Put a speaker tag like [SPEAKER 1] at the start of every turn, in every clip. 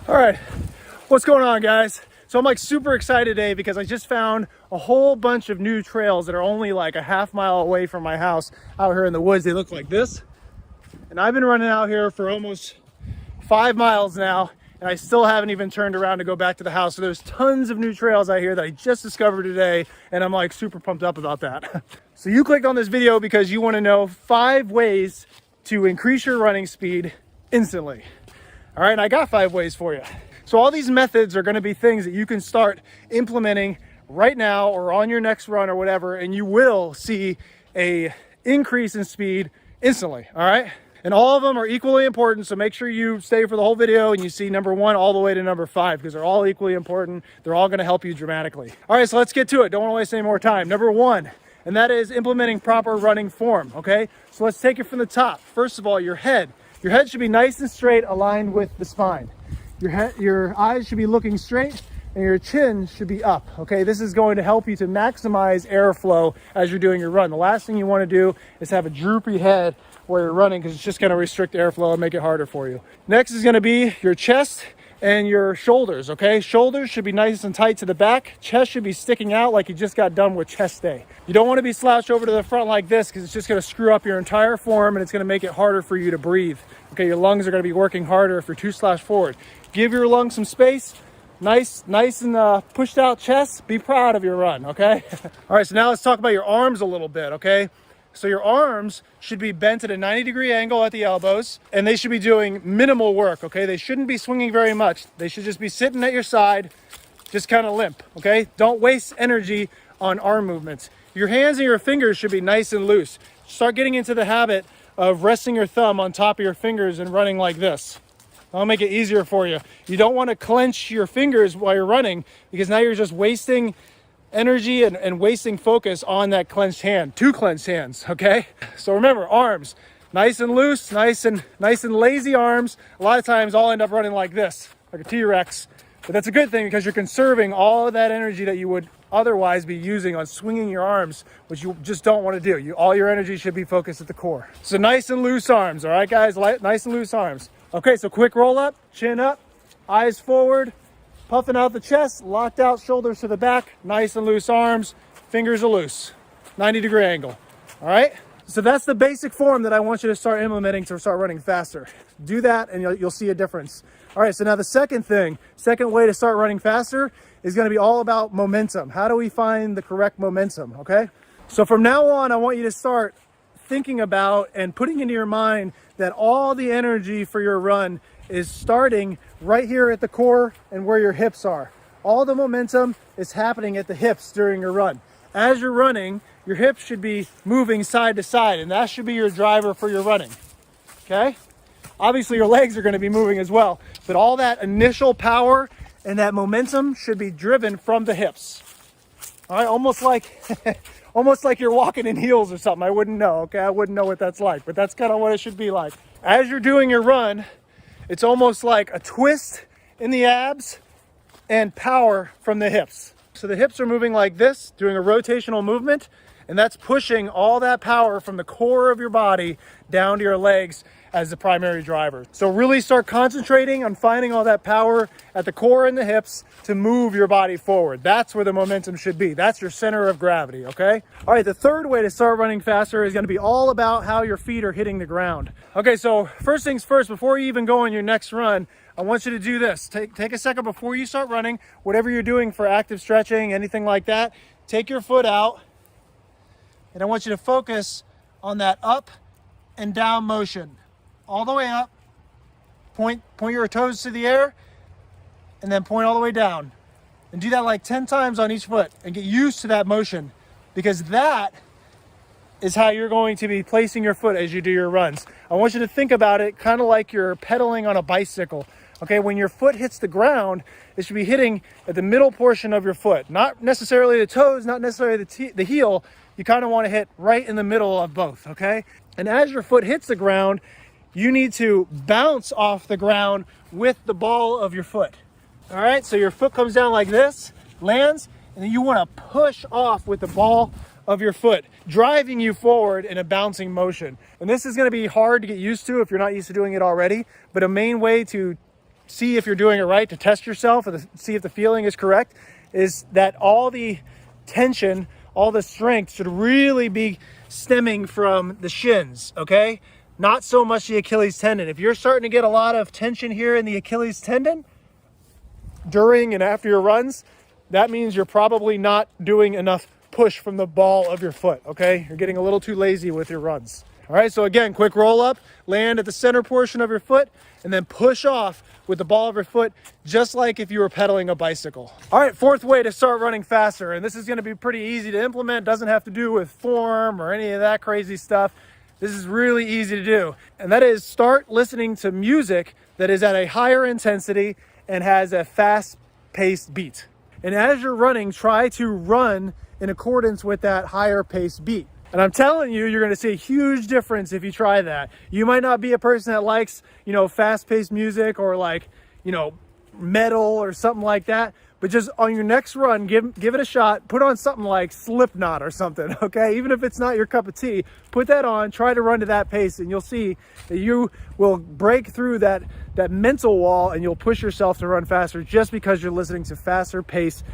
[SPEAKER 1] All right, what's going on, guys? So I'm like super excited today because I just found a whole bunch of new trails that are only like a half-mile away from my house out here in the woods. They look like this. And I've been running out here for almost 5 miles now, and I still haven't even turned around to go back to the house. So there's tons of new trails out here that I just discovered today, and I'm like super pumped up about that. So you clicked on this video because you want to know 5 ways to increase your running speed instantly. All right, and I got 5 ways for you. So all these methods are going to be things that you can start implementing right now or on your next run or whatever, and you will see a increase in speed instantly. All right, and all of them are equally important, so make sure you stay for the whole video and you see number 1 all the way to number 5, because they're all equally important. They're all going to help you dramatically. All right, so let's get to it. Don't want to waste any more time. Number 1, and that is implementing proper running form. Okay, so let's take it from the top. First of all, your head should be nice and straight, aligned with the spine. Your eyes should be looking straight, and your chin should be up. Okay, this is going to help you to maximize airflow as you're doing your run. The last thing you want to do is have a droopy head where you're running, because it's just going to restrict airflow and make it harder for you. Next is going to be your chest and your shoulders. Okay, shoulders should be nice and tight to the back. Chest should be sticking out like you just got done with chest day. You don't want to be slouched over to the front like this, because it's just going to screw up your entire form and it's going to make it harder for you to breathe. Okay, your lungs are going to be working harder if you're too slouched forward. Give your lungs some space. Nice and pushed out chest. Be proud of your run. Okay. All right, so now let's talk about your arms a little bit. Okay, so your arms should be bent at a 90-degree angle at the elbows, and they should be doing minimal work. Okay, they shouldn't be swinging very much. They should just be sitting at your side, just kind of limp. Okay, don't waste energy on arm movements. Your hands and your fingers should be nice and loose. Start getting into the habit of resting your thumb on top of your fingers and running like this. I'll make it easier for you. You don't want to clench your fingers while you're running, because now you're just wasting energy and wasting focus on that clenched hand. 2 clenched hands. Okay, so remember, arms nice and loose, nice and lazy arms. A lot of times I'll end up running like this, like a T-Rex, but that's a good thing, because you're conserving all of that energy that you would otherwise be using on swinging your arms, which you just don't want to do. All your energy should be focused at the core. So nice and loose arms. All right, guys, nice and loose arms. Okay, so quick roll up, chin up, eyes forward, puffing out the chest, locked out shoulders to the back, nice and loose arms, fingers are loose, 90-degree angle. All right, so that's the basic form that I want you to start implementing to start running faster. Do that and you'll see a difference. All right, so now the second way to start running faster is going to be all about momentum. How do we find the correct momentum? Okay, so from now on, I want you to start thinking about and putting into your mind that all the energy for your run is starting right here at the core and where your hips are. All the momentum is happening at the hips during your run. As you're running, your hips should be moving side to side, and that should be your driver for your running. Okay? Obviously your legs are going to be moving as well, but all that initial power and that momentum should be driven from the hips. All right, almost like you're walking in heels or something. I wouldn't know. Okay, I wouldn't know what that's like, but that's kind of what it should be like. As you're doing your run, it's almost like a twist in the abs and power from the hips. So the hips are moving like this, doing a rotational movement, and that's pushing all that power from the core of your body down to your legs as the primary driver. So really start concentrating on finding all that power at the core and the hips to move your body forward. That's where the momentum should be. That's your center of gravity, okay? All right, the third way to start running faster is gonna be all about how your feet are hitting the ground. Okay, so first things first, before you even go on your next run, I want you to do this. Take a second before you start running, whatever you're doing for active stretching, anything like that, take your foot out, and I want you to focus on that up and down motion. All the way up, point your toes to the air, and then point all the way down. And do that like 10 times on each foot and get used to that motion, because that is how you're going to be placing your foot as you do your runs. I want you to think about it kind of like you're pedaling on a bicycle. Okay, when your foot hits the ground, it should be hitting at the middle portion of your foot, not necessarily the toes, not necessarily the heel. You kind of want to hit right in the middle of both, okay? And as your foot hits the ground, you need to bounce off the ground with the ball of your foot. All right, so your foot comes down like this, lands, and then you want to push off with the ball of your foot, driving you forward in a bouncing motion. And this is going to be hard to get used to if you're not used to doing it already, but a main way to see if you're doing it right, to test yourself and to see if the feeling is correct, is that all the tension, all the strength should really be stemming from the shins, okay? Not so much the Achilles tendon. If you're starting to get a lot of tension here in the Achilles tendon during and after your runs, that means you're probably not doing enough push from the ball of your foot, okay? You're getting a little too lazy with your runs. All right, so again, quick roll up, land at the center portion of your foot, and then push off with the ball of your foot, just like if you were pedaling a bicycle. All right, fourth way to start running faster, and this is gonna be pretty easy to implement, doesn't have to do with form or any of that crazy stuff. This is really easy to do, and that is start listening to music that is at a higher intensity and has a fast-paced beat. And as you're running, try to run in accordance with that higher paced beat. And I'm telling you, you're gonna see a huge difference if you try that. You might not be a person that likes, fast-paced music or like, metal or something like that, but just on your next run, give it a shot. Put on something like Slipknot or something, okay? Even if it's not your cup of tea, put that on, try to run to that pace, and you'll see that you will break through that mental wall and you'll push yourself to run faster just because you're listening to faster paced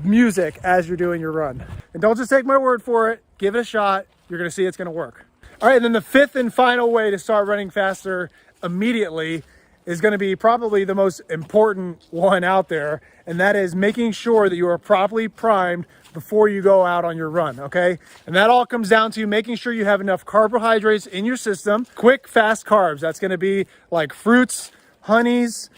[SPEAKER 1] music as you're doing your run. And don't just take my word for it, give it a shot. You're gonna see it's gonna work. All right, and then the fifth and final way to start running faster immediately is gonna be probably the most important one out there, and that is making sure that you are properly primed before you go out on your run, okay? And that all comes down to making sure you have enough carbohydrates in your system, quick, fast carbs. That's gonna be like fruits, honeys,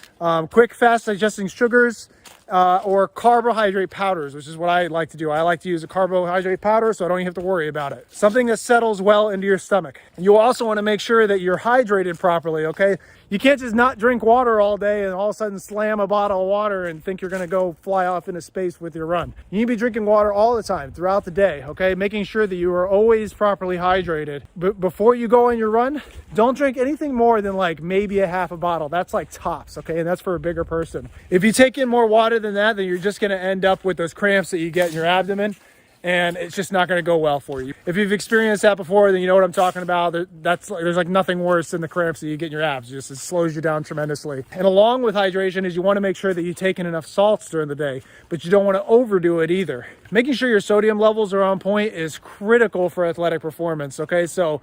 [SPEAKER 1] quick, fast digesting sugars, or carbohydrate powders, which is what I like to do. I like to use a carbohydrate powder so I don't even have to worry about it. Something that settles well into your stomach. And you also want to make sure that you're hydrated properly, okay? You can't just not drink water all day and all of a sudden slam a bottle of water and think you're going to go fly off into space with your run. You need to be drinking water all the time throughout the day, okay? Making sure that you are always properly hydrated. But before you go on your run, don't drink anything more than like maybe a half a bottle. That's like tops, okay? And that's for a bigger person. If you take in more water than that, then you're just going to end up with those cramps that you get in your abdomen, and it's just not going to go well for you. If you've experienced that before, then you know what I'm talking about. There's like nothing worse than the cramps that you get in your abs. It slows you down tremendously. And along with hydration is you want to make sure that you take in enough salts during the day, but you don't want to overdo it either. Making sure your sodium levels are on point is critical for athletic performance, okay? So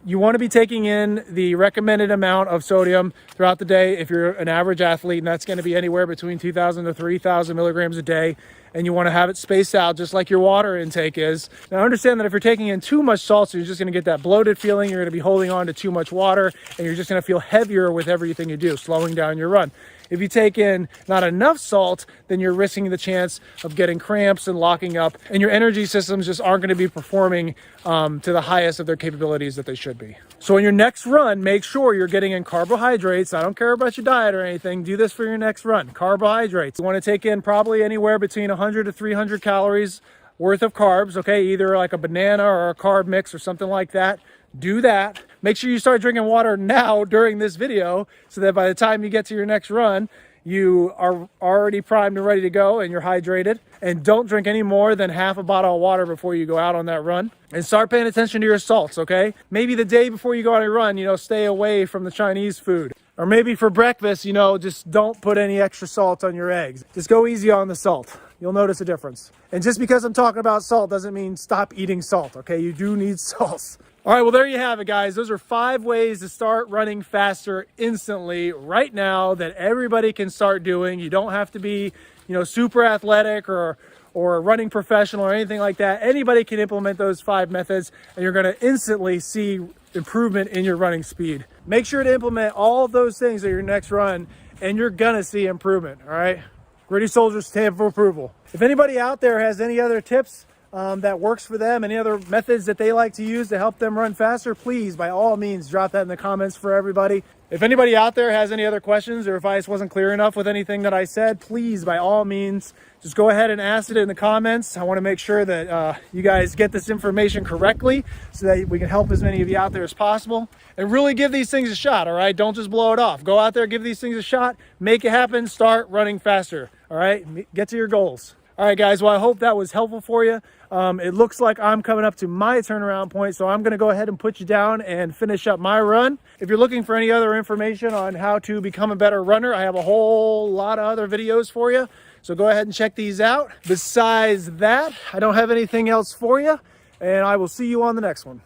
[SPEAKER 1] you want to be taking in the recommended amount of sodium throughout the day if you're an average athlete, and that's going to be anywhere between 2,000 to 3,000 milligrams a day. And you want to have it spaced out just like your water intake is. Now understand that if you're taking in too much salt, so you're just going to get that bloated feeling, you're going to be holding on to too much water, and you're just going to feel heavier with everything you do, slowing down your run. If you take in not enough salt, then you're risking the chance of getting cramps and locking up, and your energy systems just aren't going to be performing to the highest of their capabilities that they should be. So in your next run, make sure you're getting in carbohydrates. I don't care about your diet or anything. Do this for your next run. Carbohydrates. You want to take in probably anywhere between 100 to 300 calories worth of carbs, okay? Either like a banana or a carb mix or something like that. Do that. Make sure you start drinking water now during this video so that by the time you get to your next run, you are already primed and ready to go and you're hydrated. And don't drink any more than half a bottle of water before you go out on that run. And start paying attention to your salts, okay? Maybe the day before you go on a run, stay away from the Chinese food. Or maybe for breakfast, just don't put any extra salt on your eggs. Just go easy on the salt. You'll notice a difference. And just because I'm talking about salt doesn't mean stop eating salt, okay? You do need salts. All right, well, there you have it, guys. Those are 5 ways to start running faster instantly right now that everybody can start doing. You don't have to be, super athletic or a running professional or anything like that. Anybody can implement those 5 methods, and you're going to instantly see improvement in your running speed. Make sure to implement all of those things at your next run, and you're going to see improvement, all right? Gritty Soldiers stamp for approval. If anybody out there has any other tips that works for them, any other methods that they like to use to help them run faster, please, by all means, drop that in the comments for everybody. If anybody out there has any other questions, or if I just wasn't clear enough with anything that I said, please, by all means, just go ahead and ask it in the comments. I want to make sure that you guys get this information correctly so that we can help as many of you out there as possible. And really give these things a shot, all right? Don't just blow it off. Go out there, give these things a shot, make it happen, start running faster, all right? Get to your goals. All right, guys. Well, I hope that was helpful for you. It looks like I'm coming up to my turnaround point, so I'm going to go ahead and put you down and finish up my run. If you're looking for any other information on how to become a better runner, I have a whole lot of other videos for you. So go ahead and check these out. Besides that, I don't have anything else for you, and I will see you on the next one.